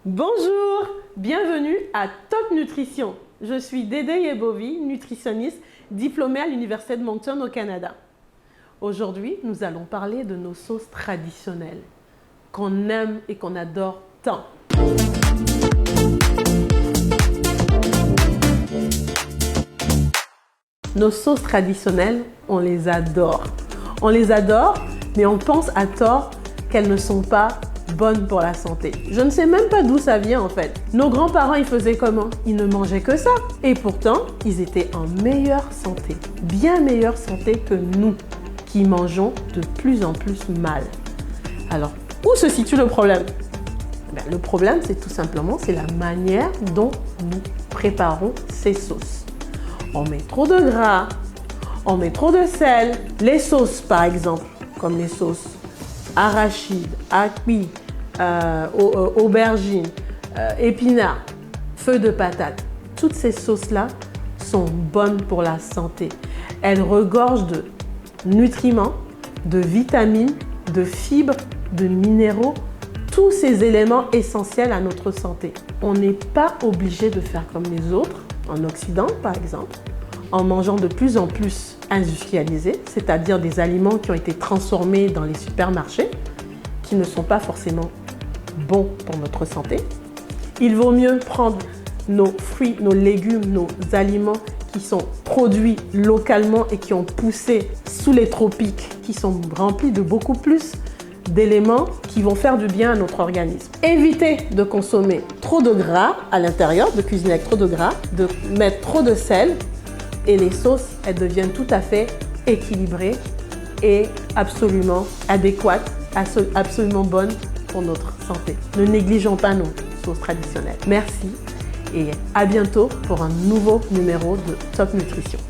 Bonjour, bienvenue à Top Nutrition. Je suis Dédé Yebovi, nutritionniste diplômée à l'Université de Moncton au Canada. Aujourd'hui, nous allons parler de nos sauces traditionnelles qu'on aime et qu'on adore tant. Nos sauces traditionnelles, on les adore. On les adore, mais on pense à tort qu'elles ne sont pas bonnes pour la santé. Je ne sais même pas d'où ça vient en fait. Nos grands-parents, ils faisaient comment? Ils ne mangeaient que ça. Et pourtant, ils étaient en meilleure santé. Bien meilleure santé que nous, qui mangeons de plus en plus mal. Alors, où se situe le problème? Le problème, c'est tout simplement, c'est la manière dont nous préparons ces sauces. On met trop de gras, on met trop de sel. Les sauces, par exemple, comme les sauces arachides, api, aubergines, épinards, feuilles de patate. Toutes ces sauces-là sont bonnes pour la santé. Elles regorgent de nutriments, de vitamines, de fibres, de minéraux, tous ces éléments essentiels à notre santé. On n'est pas obligé de faire comme les autres, en Occident par exemple, en mangeant de plus en plus industrialisé, c'est-à-dire des aliments qui ont été transformés dans les supermarchés, qui ne sont pas forcément bons pour notre santé. Il vaut mieux prendre nos fruits, nos légumes, nos aliments qui sont produits localement et qui ont poussé sous les tropiques, qui sont remplis de beaucoup plus d'éléments qui vont faire du bien à notre organisme. Évitez de consommer trop de gras à l'intérieur, de cuisiner avec trop de gras, de mettre trop de sel, et les sauces, elles deviennent tout à fait équilibrées et absolument adéquates, absolument bonnes pour notre santé. Ne négligeons pas nos sauces traditionnelles. Merci et à bientôt pour un nouveau numéro de Top Nutrition.